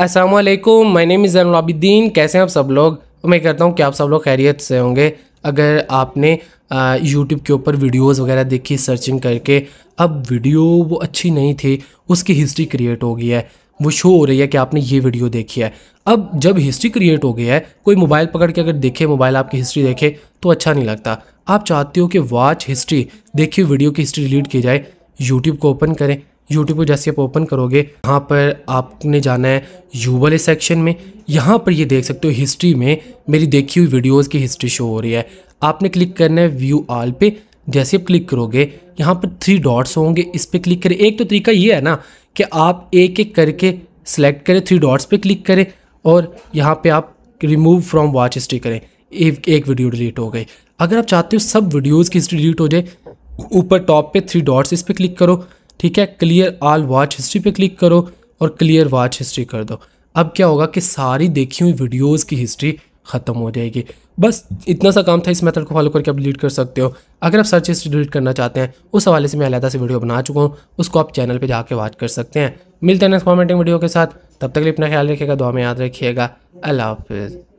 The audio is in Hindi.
अस्सलामुअलैकुम, my name is Zainul Abidin. कैसे हैं आप सब लोग? उम्मीद करता हूँ कि आप सब लोग खैरियत से होंगे। अगर आपने यूट्यूब के ऊपर वीडियोस वगैरह देखी सर्चिंग करके, अब वीडियो वो अच्छी नहीं थी, उसकी हिस्ट्री क्रिएट हो गई है, वो शो हो रही है कि आपने ये वीडियो देखी है। अब जब हिस्ट्री क्रिएट हो गई है, कोई मोबाइल पकड़ के अगर देखे, मोबाइल आपकी हिस्ट्री देखे तो अच्छा नहीं लगता। आप चाहते हो कि वॉच हिस्ट्री, देखिए वीडियो की हिस्ट्री डिलीट की जाए। यूट्यूब को ओपन करें। यूट्यूब को जैसे आप ओपन करोगे, यहाँ पर आपने जाना है यू वाले सेक्शन में। यहाँ पर ये देख सकते हो हिस्ट्री में मेरी देखी हुई वीडियोस की हिस्ट्री शो हो रही है। आपने क्लिक करना है व्यू ऑल पे। जैसे आप क्लिक करोगे, यहाँ पर 3 डॉट्स होंगे, इस पर क्लिक करें। एक तो तरीका ये है ना कि आप एक एक करके सेलेक्ट करें, 3 डॉट्स पे क्लिक करें और यहाँ पे आप रिमूव फ्रॉम वॉच हिस्ट्री करें। एक वीडियो डिलीट हो गई। अगर आप चाहते हो सब वीडियोज़ की हिस्ट्री डिलीट हो जाए, ऊपर टॉप पे 3 डॉट्स, इस पर क्लिक करो। ठीक है, क्लियर ऑल वॉच हिस्ट्री पे क्लिक करो और क्लियर वॉच हिस्ट्री कर दो। अब क्या होगा कि सारी देखी हुई वीडियोस की हिस्ट्री ख़त्म हो जाएगी। बस इतना सा काम था। इस मेथड को फॉलो करके आप डिलीट कर सकते हो। अगर आप सर्च हिस्ट्री डिलीट करना चाहते हैं, उस हवाले से मैं अलग से वीडियो बना चुका हूँ, उसको आप चैनल पर जाके वॉच कर सकते हैं। मिलते हैं नेक्स्ट कमेंटिंग वीडियो के साथ। तब तक के लिए अपना ख्याल रखिएगा, दुआ में याद रखिएगा। अल्लाह हाफिज़।